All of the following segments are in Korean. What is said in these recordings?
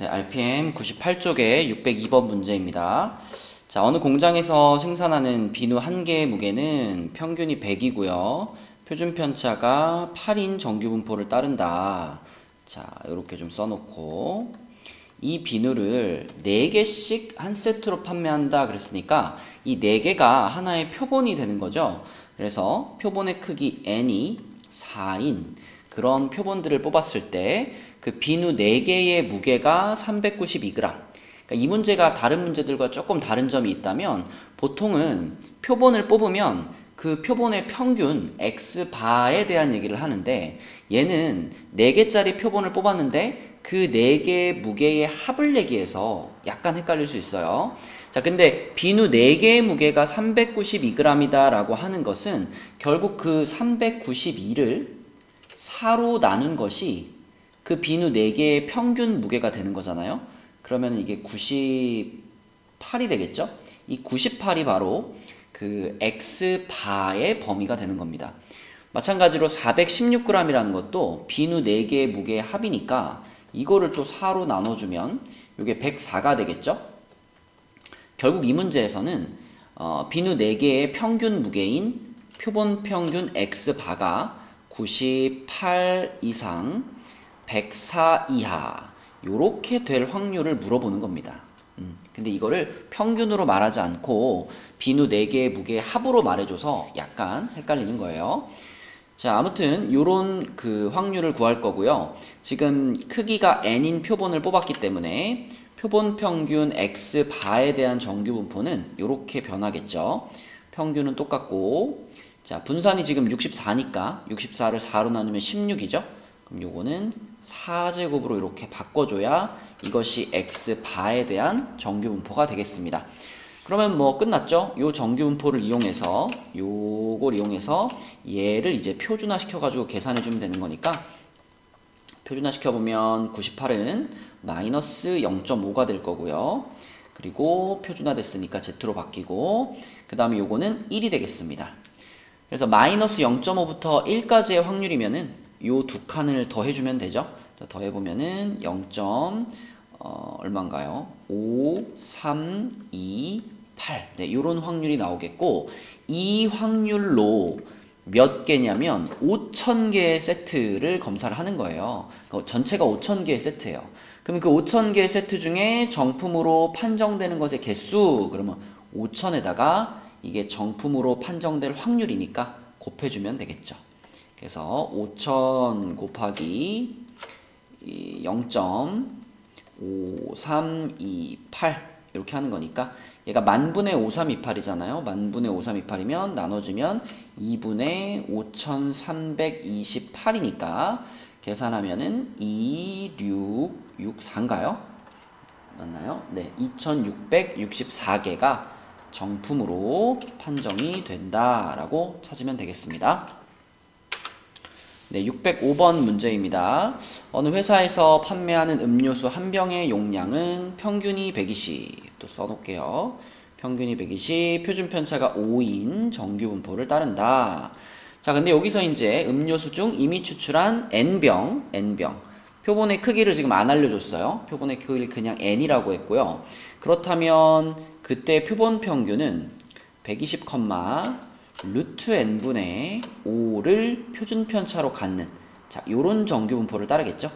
네, RPM 98쪽의 602번 문제입니다. 자, 어느 공장에서 생산하는 비누 한 개의 무게는 평균이 100이고요. 표준 편차가 8인 정규 분포를 따른다. 자, 이렇게 좀 써놓고 이 비누를 4개씩 한 세트로 판매한다 그랬으니까 이 4개가 하나의 표본이 되는 거죠. 그래서 표본의 크기 n이 4인 그런 표본들을 뽑았을 때 그 비누 4개의 무게가 392g. 그러니까 이 문제가 다른 문제들과 조금 다른 점이 있다면 보통은 표본을 뽑으면 그 표본의 평균 x바에 대한 얘기를 하는데 얘는 4개짜리 표본을 뽑았는데 그 4개의 무게의 합을 얘기해서 약간 헷갈릴 수 있어요. 자, 근데 비누 4개의 무게가 392g이다 라고 하는 것은 결국 그 392를 4로 나눈 것이 그 비누 4개의 평균 무게가 되는 거잖아요. 그러면 이게 98이 되겠죠? 이 98이 바로 그 x바의 범위가 되는 겁니다. 마찬가지로 416g이라는 것도 비누 4개의 무게의 합이니까 이거를 또 4로 나눠주면 이게 104가 되겠죠? 결국 이 문제에서는 비누 4개의 평균 무게인 표본 평균 x바가 98 이상 104 이하 요렇게 될 확률을 물어보는 겁니다. 근데 이거를 평균으로 말하지 않고 비누 4개의 무게의 합으로 말해줘서 약간 헷갈리는 거예요. 자, 아무튼 요런 그 확률을 구할 거고요. 지금 크기가 n인 표본을 뽑았기 때문에 표본 평균 x바에 대한 정규 분포는 요렇게 변하겠죠. 평균은 똑같고, 자, 분산이 지금 64니까 64를 4로 나누면 16이죠. 그럼 요거는 4제곱으로 이렇게 바꿔줘야 이것이 x바에 대한 정규 분포가 되겠습니다. 그러면 뭐 끝났죠? 요 정규 분포를 이용해서 요걸 이용해서 얘를 이제 표준화 시켜가지고 계산해주면 되는 거니까 표준화 시켜보면 98은 마이너스 0.5가 될 거고요. 그리고 표준화 됐으니까 Z로 바뀌고 그 다음에 요거는 1이 되겠습니다. 그래서 마이너스 0.5부터 1까지의 확률이면은 요 두 칸을 더해주면 되죠. 더해보면은 0. 얼마인가요? 5, 3, 2, 8. 네, 요런 확률이 나오겠고, 이 확률로 몇 개냐면 5,000개의 세트를 검사를 하는 거예요. 전체가 5,000개의 세트예요. 그럼 그 5,000개의 세트 중에 정품으로 판정되는 것의 개수, 그러면 5,000에다가 이게 정품으로 판정될 확률이니까 곱해주면 되겠죠. 그래서 5,000 곱하기 0.5328 이렇게 하는 거니까 얘가 만분의 5328이잖아요. 만분의 5328이면 나눠주면 2분의 5328이니까 계산하면은 2664인가요? 맞나요? 네, 2664개가 정품으로 판정이 된다라고 찾으면 되겠습니다. 네, 605번 문제입니다. 어느 회사에서 판매하는 음료수 한 병의 용량은 평균이 120. 또 써놓을게요. 평균이 120, 표준 편차가 5인 정규 분포를 따른다. 자, 근데 여기서 이제 음료수 중 이미 추출한 n병. 표본의 크기를 지금 안 알려줬어요. 표본의 크기를 그냥 n이라고 했고요. 그렇다면 그때 표본 평균은 120, 루트 n분의 5를 표준 편차로 갖는, 자, 요런 정규 분포를 따르겠죠?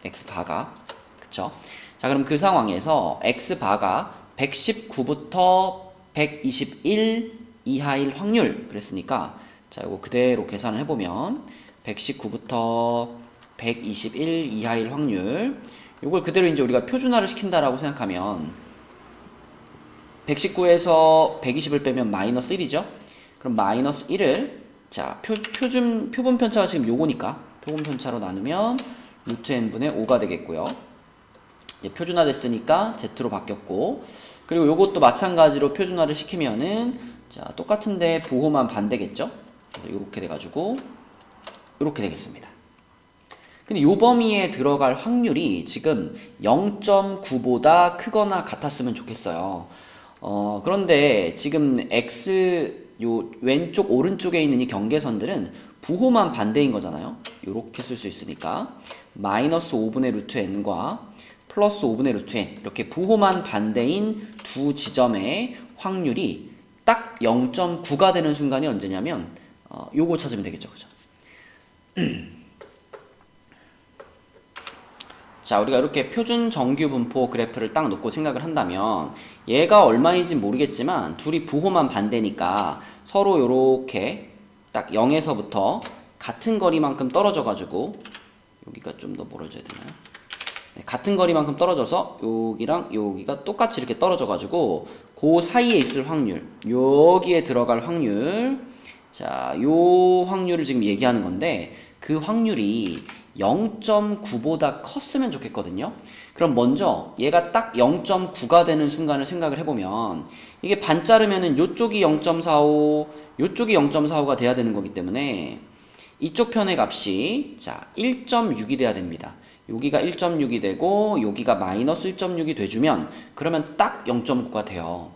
x바가. 그쵸? 자, 그럼 그 상황에서 x바가 119부터 121 이하일 확률 그랬으니까, 자, 요거 그대로 계산을 해보면 119부터 121 이하일 확률, 요걸 그대로 이제 우리가 표준화를 시킨다라고 생각하면 119에서 120을 빼면 마이너스 1이죠? 그럼 마이너스 1을 자 표본 편차가 지금 요거니까 표본 편차로 나누면 루트 n분의 5가 되겠고요. 이제 표준화 됐으니까 z로 바뀌었고, 그리고 요것도 마찬가지로 표준화를 시키면은 자 똑같은데 부호만 반대겠죠. 그래서 요렇게 돼가지고 요렇게 되겠습니다. 근데 요 범위에 들어갈 확률이 지금 0.9보다 크거나 같았으면 좋겠어요. 그런데 지금 x 요 왼쪽 오른쪽에 있는 이 경계선들은 부호만 반대인 거잖아요. 요렇게 쓸 수 있으니까 마이너스 5분의 루트 n과 플러스 5분의 루트 n 이렇게 부호만 반대인 두 지점의 확률이 딱 0.9가 되는 순간이 언제냐면 요거 찾으면 되겠죠. 그죠? 자, 우리가 이렇게 표준 정규 분포 그래프를 딱 놓고 생각을 한다면 얘가 얼마인지 모르겠지만 둘이 부호만 반대니까 서로 요렇게 딱 0에서부터 같은 거리만큼 떨어져 가지고 여기가 좀 더 멀어져야 되나요? 네, 같은 거리만큼 떨어져서 여기랑 여기가 똑같이 이렇게 떨어져 가지고 그 사이에 있을 확률, 여기에 들어갈 확률, 자, 요 확률을 지금 얘기하는 건데 그 확률이 0.9보다 컸으면 좋겠거든요. 그럼 먼저 얘가 딱 0.9가 되는 순간을 생각을 해보면 이게 반 자르면은 요쪽이 0.45, 요쪽이 0.45가 돼야 되는 거기 때문에 이쪽 편의 값이 자 1.6이 돼야 됩니다. 여기가 1.6이 되고 여기가 마이너스 1.6이 돼주면 그러면 딱 0.9가 돼요.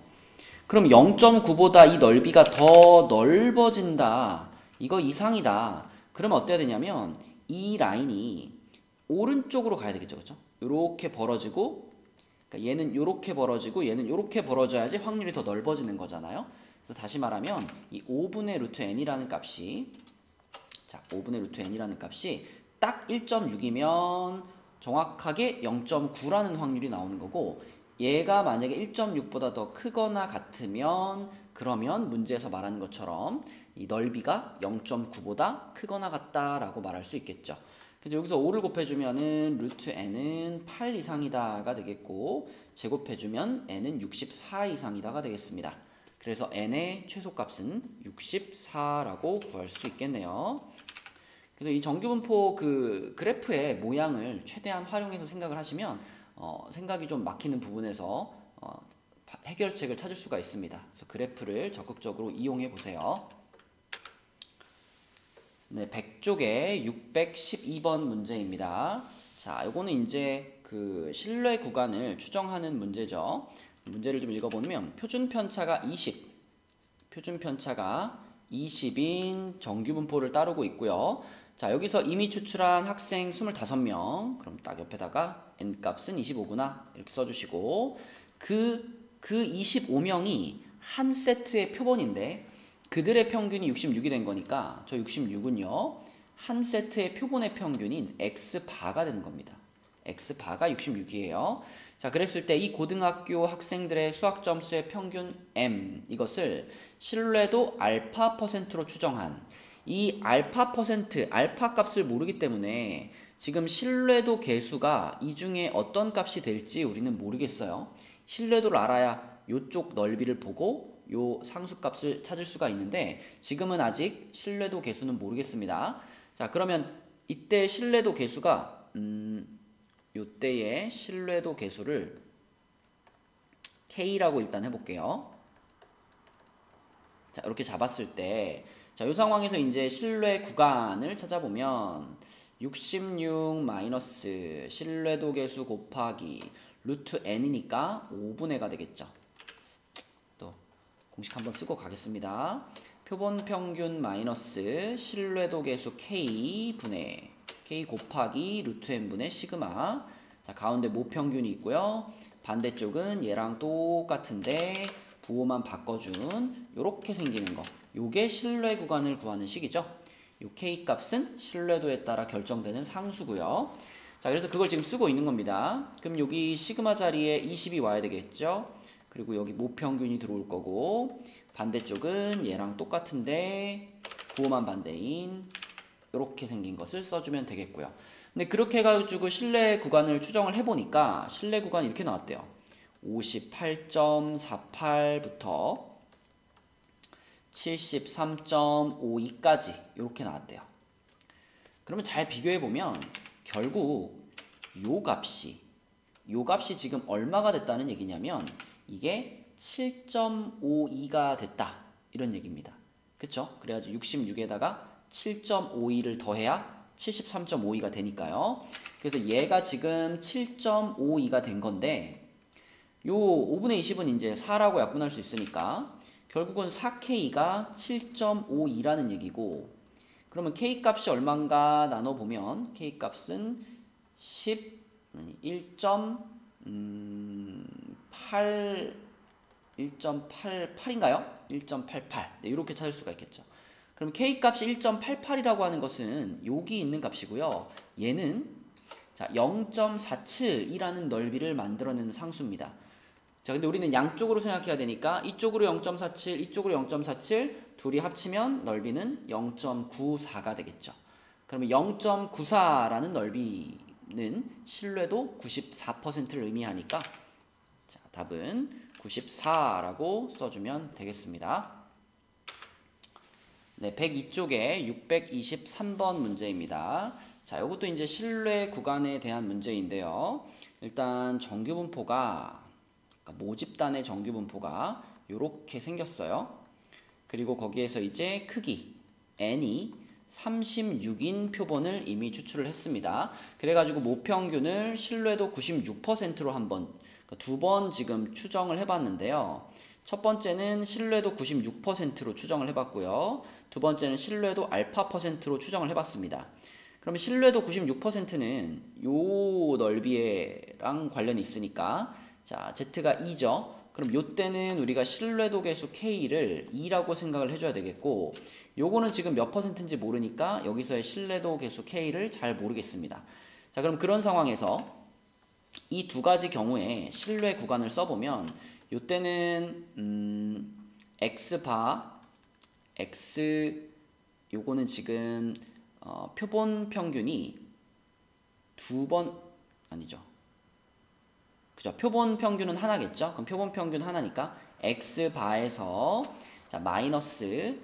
그럼 0.9보다 이 넓이가 더 넓어진다. 이거 이상이다. 그러면 어때야 되냐면 이 라인이 오른쪽으로 가야 되겠죠. 그렇죠? 요렇게 벌어지고 그러니까 얘는 요렇게 벌어지고 얘는 요렇게 벌어져야지 확률이 더 넓어지는 거잖아요. 그래서 다시 말하면 이 5분의 루트 n이라는 값이 자, 5분의 루트 n이라는 값이 딱 1.6이면 정확하게 0.9라는 확률이 나오는 거고 얘가 만약에 1.6보다 더 크거나 같으면 그러면 문제에서 말하는 것처럼 이 넓이가 0.9보다 크거나 같다라고 말할 수 있겠죠. 그래서 여기서 5를 곱해주면은 루트 n은 8 이상이다가 되겠고 제곱해주면 n은 64 이상이다가 되겠습니다. 그래서 n의 최소값은 64라고 구할 수 있겠네요. 그래서 이 정규분포 그 그래프의 모양을 최대한 활용해서 생각을 하시면 생각이 좀 막히는 부분에서 해결책을 찾을 수가 있습니다. 그래서 그래프를 적극적으로 이용해 보세요. 네, 100쪽에 612번 문제입니다. 자, 요거는 이제 그 신뢰 구간을 추정하는 문제죠. 문제를 좀 읽어보면 표준 편차가 20, 표준 편차가 20인 정규 분포를 따르고 있고요. 자, 여기서 이미 추출한 학생 25명, 그럼 딱 옆에다가 n값은 25구나 이렇게 써주시고 그 25명이 한 세트의 표본인데 그들의 평균이 66이 된 거니까 저 66은요 한 세트의 표본의 평균인 x바가 되는 겁니다. x바가 66이에요. 자, 그랬을 때 이 고등학교 학생들의 수학 점수의 평균 m 이것을 신뢰도 알파 %로 추정한 이 알파 %, 알파 값을 모르기 때문에 지금 신뢰도 계수가 이 중에 어떤 값이 될지 우리는 모르겠어요. 신뢰도를 알아야 이쪽 넓이를 보고 요 상수값을 찾을 수가 있는데 지금은 아직 신뢰도 계수는 모르겠습니다. 자, 그러면 이때 신뢰도 계수가 요때의 신뢰도 계수를 K라고 일단 해볼게요. 자, 이렇게 잡았을 때 자, 이 상황에서 이제 신뢰 구간을 찾아보면 66 마이너스 신뢰도 계수 곱하기 루트 n이니까 5분의 가 되겠죠. 또 공식 한번 쓰고 가겠습니다. 표본 평균 마이너스 신뢰도 계수 k 분의 k 곱하기 루트 n분의 시그마. 자, 가운데 모평균이 있고요. 반대쪽은 얘랑 똑같은데 부호만 바꿔준 요렇게 생기는 거. 요게 신뢰 구간을 구하는 식이죠. 요 k 값은 신뢰도에 따라 결정되는 상수고요. 자, 그래서 그걸 지금 쓰고 있는 겁니다. 그럼 여기 시그마 자리에 20이 와야 되겠죠. 그리고 여기 모평균이 들어올 거고 반대쪽은 얘랑 똑같은데 부호만 반대인 이렇게 생긴 것을 써주면 되겠고요. 근데 그렇게 해가지고 신뢰 구간을 추정을 해보니까 신뢰 구간이 이렇게 나왔대요. 58.48부터 73.52까지 이렇게 나왔대요. 그러면 잘 비교해보면 결국 요 값이 지금 얼마가 됐다는 얘기냐면 이게 7.52가 됐다 이런 얘기입니다. 그쵸? 그래가지고 66에다가 7.52를 더해야 73.52가 되니까요. 그래서 얘가 지금 7.52가 된 건데 요 5분의 20은 이제 4라고 약분할 수 있으니까 결국은 4K가 7.52라는 얘기고 그러면 K 값이 얼마인가 나눠보면 K 값은 10 1.88인가요? 1.88. 네, 이렇게 찾을 수가 있겠죠. 그럼 K 값이 1.88이라고 하는 것은 여기 있는 값이고요. 얘는 자, 0.47이라는 넓이를 만들어내는 상수입니다. 자, 근데 우리는 양쪽으로 생각해야 되니까 이쪽으로 0.47, 이쪽으로 0.47 둘이 합치면 넓이는 0.94가 되겠죠. 그러면 0.94라는 넓이는 신뢰도 94%를 의미하니까 자, 답은 94라고 써주면 되겠습니다. 네, 102쪽에 623번 문제입니다. 자, 이것도 이제 신뢰 구간에 대한 문제인데요. 일단 정규분포가 그러니까 모집단의 정규분포가 이렇게 생겼어요. 그리고 거기에서 이제 크기 n이 36인 표본을 이미 추출을 했습니다. 그래가지고 모평균을 신뢰도 96%로 한번 두 번 지금 추정을 해봤는데요. 첫 번째는 신뢰도 96%로 추정을 해봤고요. 두 번째는 신뢰도 알파 %로 추정을 해봤습니다. 그러면 신뢰도 96%는 요 넓이랑 관련이 있으니까 자, Z가 2죠. 그럼 요때는 우리가 신뢰도 계수 K를 2라고 생각을 해줘야 되겠고 요거는 지금 몇 %인지 모르니까 여기서의 신뢰도 계수 K를 잘 모르겠습니다. 자, 그럼 그런 상황에서 이 두 가지 경우에 신뢰 구간을 써보면 요때는 X바 X 요거는 지금 표본 평균이 두 번 아니죠. 그죠? 표본 평균은 하나겠죠? 그럼 표본 평균 하나니까 X바에서 자 마이너스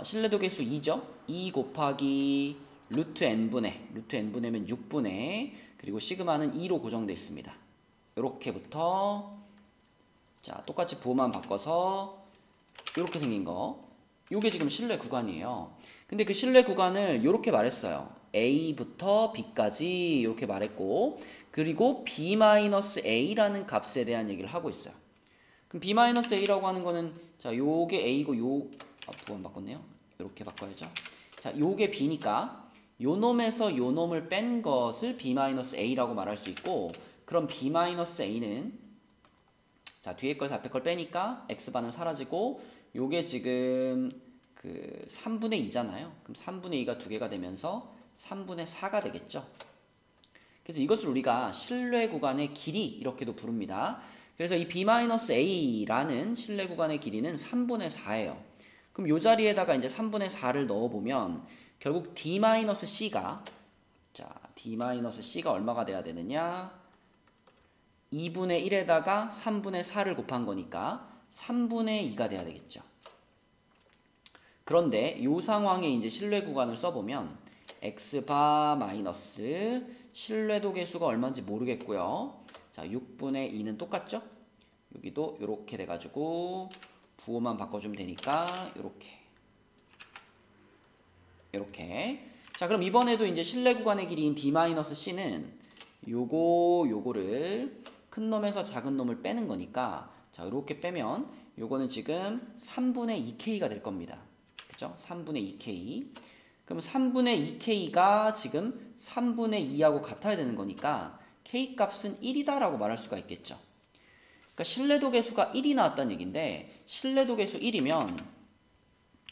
신뢰도 계수 2죠? 2 곱하기 루트 n분의 6분의 그리고 시그마는 2로 고정되어 있습니다. 이렇게부터 자 똑같이 부호만 바꿔서 이렇게 생긴 거 요게 지금 신뢰 구간이에요. 근데 그 신뢰 구간을 이렇게 말했어요. A부터 B까지 이렇게 말했고 그리고 B-A라는 값에 대한 얘기를 하고 있어요. 그럼 B-A라고 하는 거는 자 요게 A고 부호만 바꿨네요. 이렇게 바꿔야죠. 자 요게 B니까 요 놈에서 요 놈을 뺀 것을 B-A라고 말할 수 있고 그럼 B-A는 자 뒤에 걸 앞에 걸 빼니까 X반은 사라지고 요게 지금 그 3분의 2잖아요. 그럼 3분의 2가 두 개가 되면서 3분의 4가 되겠죠. 그래서 이것을 우리가 신뢰 구간의 길이 이렇게도 부릅니다. 그래서 이 B-A라는 신뢰 구간의 길이는 3분의 4예요. 그럼 요 자리에다가 이제 3분의 4를 넣어보면 결국 D-C가 자 D-C가 얼마가 돼야 되느냐 2분의 1에다가 3분의 4를 곱한 거니까 3분의 2가 돼야 되겠죠. 그런데 이 상황에 이제 신뢰 구간을 써보면 x바 마이너스 신뢰도 계수가 얼마인지 모르겠고요. 자 6분의 2는 똑같죠? 여기도 이렇게 돼가지고 부호만 바꿔주면 되니까 이렇게 자 그럼 이번에도 이제 신뢰 구간의 길이인 D-C는 요거를 큰 놈에서 작은 놈을 빼는 거니까 자 이렇게 빼면 요거는 지금 3분의 2K가 될 겁니다. 그죠? 3분의 2K 그러면 3분의 2K가 지금 3분의 2하고 같아야 되는 거니까 K 값은 1이다 라고 말할 수가 있겠죠. 그러니까 신뢰도 계수가 1이 나왔다는 얘기인데 신뢰도 계수 1이면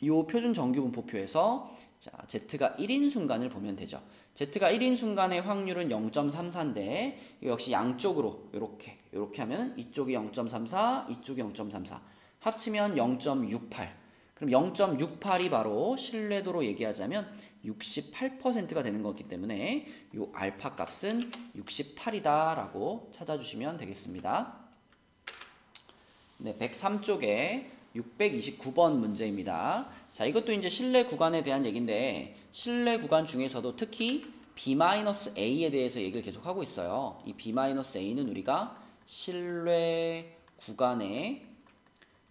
요 표준 정규분포표에서 자 Z가 1인 순간을 보면 되죠. Z가 1인 순간의 확률은 0.34인데 역시 양쪽으로 이렇게 하면 이쪽이 0.34 이쪽이 0.34 합치면 0.68 그럼 0.68이 바로 신뢰도로 얘기하자면 68%가 되는 거기 때문에 이 알파 값은 68이다 라고 찾아주시면 되겠습니다. 네, 103쪽에 629번 문제입니다. 자, 이것도 이제 신뢰 구간에 대한 얘기인데 신뢰 구간 중에서도 특히 B-A에 대해서 얘기를 계속 하고 있어요. 이 B-A는 우리가 신뢰 구간의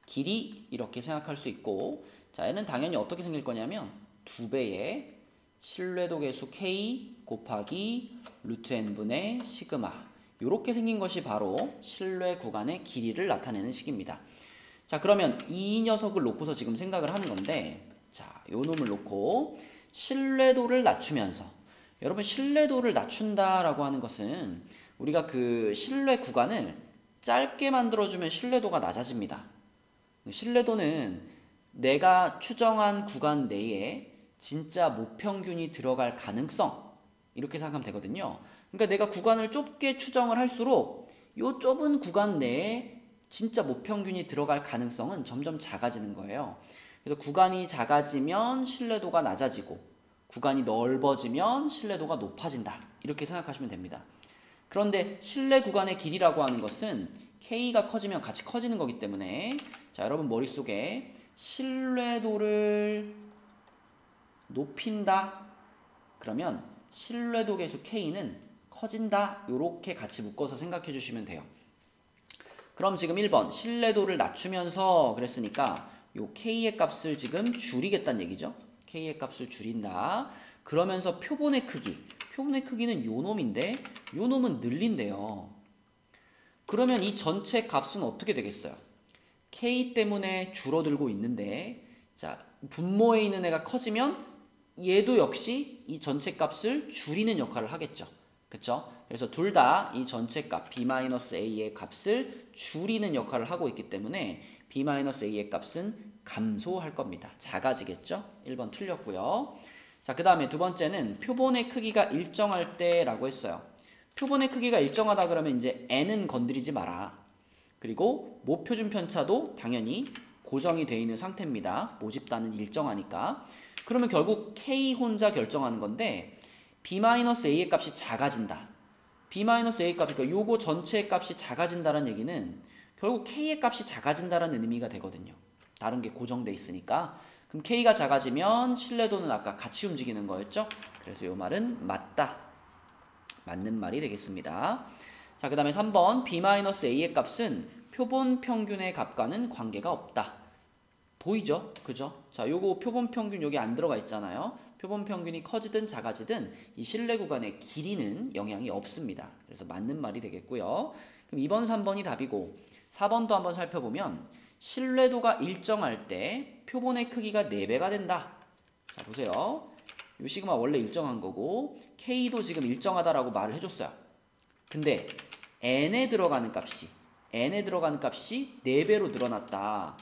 길이 이렇게 생각할 수 있고 자 얘는 당연히 어떻게 생길 거냐면 2배의 신뢰도 계수 K 곱하기 루트 n분의 시그마 이렇게 생긴 것이 바로 신뢰 구간의 길이를 나타내는 식입니다. 자 그러면 이 녀석을 놓고서 지금 생각을 하는 건데 자 요 놈을 놓고 신뢰도를 낮추면서 여러분 신뢰도를 낮춘다라고 하는 것은 우리가 그 신뢰 구간을 짧게 만들어주면 신뢰도가 낮아집니다. 신뢰도는 내가 추정한 구간 내에 진짜 모평균이 들어갈 가능성, 이렇게 생각하면 되거든요. 그러니까 내가 구간을 좁게 추정을 할수록 이 좁은 구간 내에 진짜 모평균이 들어갈 가능성은 점점 작아지는 거예요. 그래서 구간이 작아지면 신뢰도가 낮아지고 구간이 넓어지면 신뢰도가 높아진다, 이렇게 생각하시면 됩니다. 그런데 신뢰 구간의 길이라고 하는 것은 K가 커지면 같이 커지는 거기 때문에, 자, 여러분 머릿속에 신뢰도를 높인다 그러면 신뢰도 계수 K는 커진다, 이렇게 같이 묶어서 생각해 주시면 돼요. 그럼 지금 1번 신뢰도를 낮추면서 그랬으니까 요 K의 값을 지금 줄이겠다는 얘기죠. K의 값을 줄인다. 그러면서 표본의 크기는 요 놈인데 요 놈은 늘린대요. 그러면 이 전체 값은 어떻게 되겠어요? K 때문에 줄어들고 있는데, 자, 분모에 있는 애가 커지면 얘도 역시 이 전체 값을 줄이는 역할을 하겠죠. 그쵸? 그래서 둘 다 이 전체 값 b-a의 값을 줄이는 역할을 하고 있기 때문에 b-a의 값은 감소할 겁니다. 작아지겠죠? 1번 틀렸고요. 자, 그 다음에 두 번째는 표본의 크기가 일정할 때라고 했어요. 표본의 크기가 일정하다 그러면 이제 n은 건드리지 마라. 그리고 모표준 편차도 당연히 고정이 되어 있는 상태입니다. 모집단은 일정하니까. 그러면 결국 K 혼자 결정하는 건데 b-a의 값이 작아진다. b-a의 값, 그러니까 요거 전체의 값이 작아진다는 얘기는 결국 K의 값이 작아진다는 의미가 되거든요. 다른 게 고정돼 있으니까. 그럼 K가 작아지면 신뢰도는 아까 같이 움직이는 거였죠? 그래서 요 말은 맞다. 맞는 말이 되겠습니다. 자, 그 다음에 3번 b-a의 값은 표본 평균의 값과는 관계가 없다. 보이죠? 그죠? 자, 요거 표본 평균 여기 안 들어가 있잖아요. 표본 평균이 커지든 작아지든 이 신뢰 구간의 길이는 영향이 없습니다. 그래서 맞는 말이 되겠고요. 그럼 2번, 3번이 답이고 4번도 한번 살펴보면 신뢰도가 일정할 때 표본의 크기가 4배가 된다. 자, 보세요. 요 시그마 원래 일정한 거고 K도 지금 일정하다라고 말을 해줬어요. 근데 n에 들어가는 값이 4배로 늘어났다.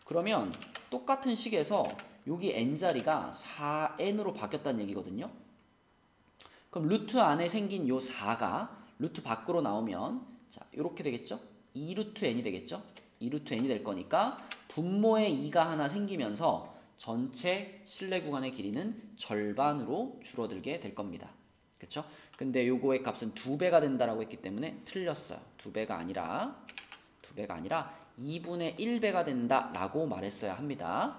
그러면 똑같은 식에서 여기 n자리가 4n으로 바뀌었다는 얘기거든요. 그럼 루트 안에 생긴 요 4가 루트 밖으로 나오면 자, 요렇게 되겠죠? 2루트 n이 되겠죠? 2루트 n이 될 거니까 분모에 2가 하나 생기면서 전체 신뢰 구간의 길이는 절반으로 줄어들게 될 겁니다. 그쵸? 근데 요거의 값은 2배가 된다라고 했기 때문에 틀렸어요. 2배가 아니라 2분의 1배가 된다라고 말했어야 합니다.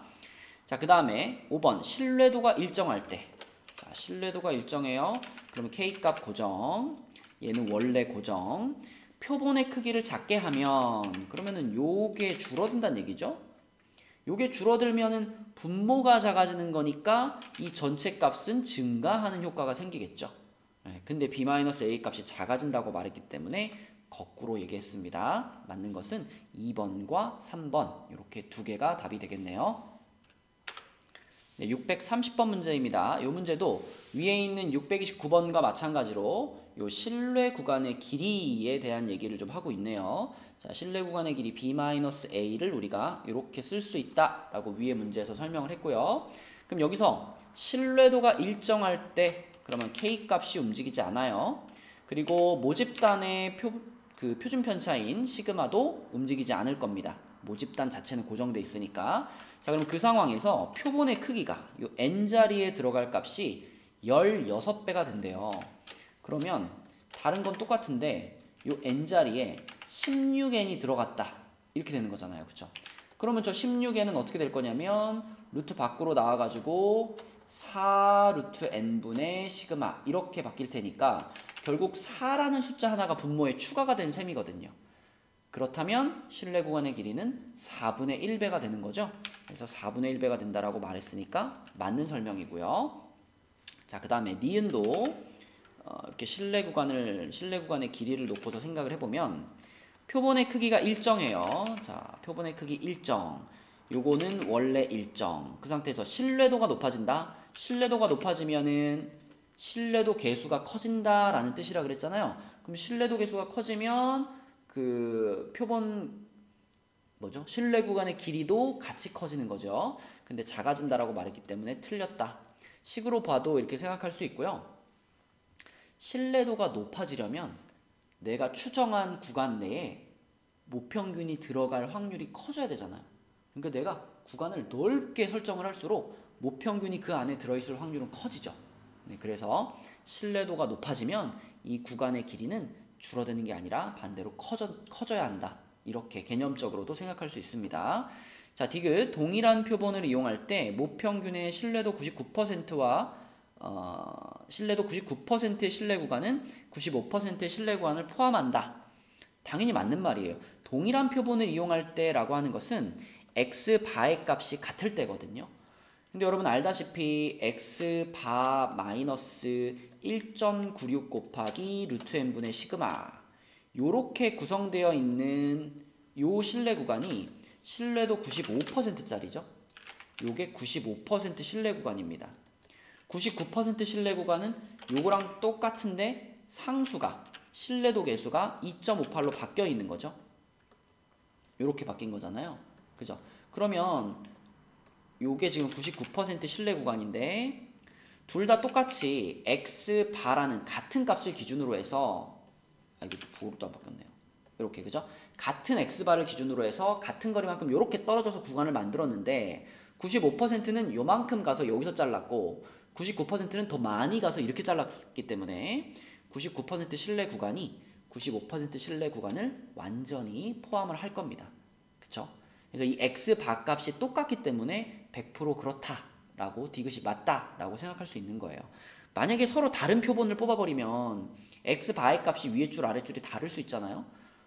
자, 그 다음에 5번 신뢰도가 일정할 때. 자, 신뢰도가 일정해요. 그러면 K값 고정, 얘는 원래 고정. 표본의 크기를 작게 하면 그러면은 요게 줄어든다는 얘기죠. 요게 줄어들면은 분모가 작아지는 거니까 이 전체 값은 증가하는 효과가 생기겠죠. 근데 b-a 값이 작아진다고 말했기 때문에 거꾸로 얘기했습니다. 맞는 것은 2번과 3번 이렇게 두 개가 답이 되겠네요. 네, 630번 문제입니다. 이 문제도 위에 있는 629번과 마찬가지로 요 신뢰 구간의 길이에 대한 얘기를 좀 하고 있네요. 자, 신뢰 구간의 길이 b-a를 우리가 이렇게 쓸 수 있다라고 위에 문제에서 설명을 했고요. 그럼 여기서 신뢰도가 일정할 때 그러면 K 값이 움직이지 않아요. 그리고 모집단의 표준 편차인 시그마도 움직이지 않을 겁니다. 모집단 자체는 고정돼 있으니까. 자, 그럼 그 상황에서 표본의 크기가 요 n자리에 들어갈 값이 16배가 된대요. 그러면 다른 건 똑같은데 요 n자리에 16n이 들어갔다. 이렇게 되는 거잖아요. 그쵸? 그러면 저 16n은 어떻게 될 거냐면 루트 밖으로 나와가지고 4 루트 n분의 시그마 이렇게 바뀔 테니까 결국 4라는 숫자 하나가 분모에 추가가 된 셈이거든요. 그렇다면 신뢰 구간의 길이는 4분의 1배가 되는 거죠. 그래서 4분의 1배가 된다라고 말했으니까 맞는 설명이고요. 자, 그 다음에 니은도 이렇게 신뢰 구간의 길이를 놓고서 생각을 해보면 표본의 크기가 일정해요. 자, 표본의 크기 일정. 요거는 원래 일정. 그 상태에서 신뢰도가 높아진다. 신뢰도가 높아지면은 신뢰도 계수가 커진다라는 뜻이라 그랬잖아요. 그럼 신뢰도 계수가 커지면 그 표본 뭐죠? 신뢰 구간의 길이도 같이 커지는 거죠. 근데 작아진다라고 말했기 때문에 틀렸다. 식으로 봐도 이렇게 생각할 수 있고요. 신뢰도가 높아지려면 내가 추정한 구간 내에 모평균이 들어갈 확률이 커져야 되잖아요. 그러니까 내가 구간을 넓게 설정을 할수록 모평균이 그 안에 들어있을 확률은 커지죠. 네, 그래서 신뢰도가 높아지면 이 구간의 길이는 줄어드는 게 아니라 반대로 커져야 한다. 이렇게 개념적으로도 생각할 수 있습니다. 자, 디귿 동일한 표본을 이용할 때 모평균의 신뢰도 99%와 신뢰도 99%의 신뢰 구간은 95%의 신뢰 구간을 포함한다. 당연히 맞는 말이에요. 동일한 표본을 이용할 때라고 하는 것은 x바의 값이 같을 때거든요. 근데 여러분 알다시피 x바 마이너스 1.96 곱하기 루트 n분의 시그마 요렇게 구성되어 있는 요 신뢰 구간이 신뢰도 95%짜리죠. 요게 95% 신뢰 구간입니다. 99% 신뢰 구간은 요거랑 똑같은데 상수가 신뢰도 계수가 2.58로 바뀌어 있는 거죠. 요렇게 바뀐 거잖아요. 그죠? 그러면 요게 지금 99% 신뢰 구간인데 둘 다 똑같이 x바라는 같은 값을 기준으로 해서 이게 도로도 안 바뀌었네요. 이렇게 그죠? 같은 x바를 기준으로 해서 같은 거리만큼 이렇게 떨어져서 구간을 만들었는데 95%는 요만큼 가서 여기서 잘랐고 99%는 더 많이 가서 이렇게 잘랐기 때문에 99% 신뢰 구간이 95% 신뢰 구간을 완전히 포함을 할 겁니다. 그쵸? 그래서 이 x바 값이 똑같기 때문에 100% 그렇다라고 디귿이 맞다라고 생각할 수 있는 거예요. 만약에 서로 다른 표본을 뽑아버리면 x바의 값이 위에 줄 아래 줄이 다를 수 있잖아요.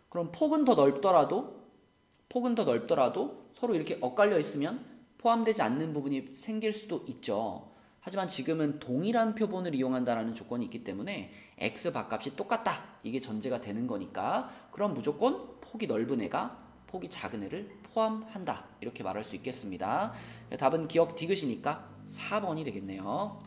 그럼 폭은 더 넓더라도 서로 이렇게 엇갈려 있으면 포함되지 않는 부분이 생길 수도 있죠. 하지만 지금은 동일한 표본을 이용한다는 조건이 있기 때문에 x바 값이 똑같다. 이게 전제가 되는 거니까 그럼 무조건 폭이 넓은 애가 폭이 작은 애를 포함한다. 이렇게 말할 수 있겠습니다. 답은 기억 디귿이니까 4번이 되겠네요.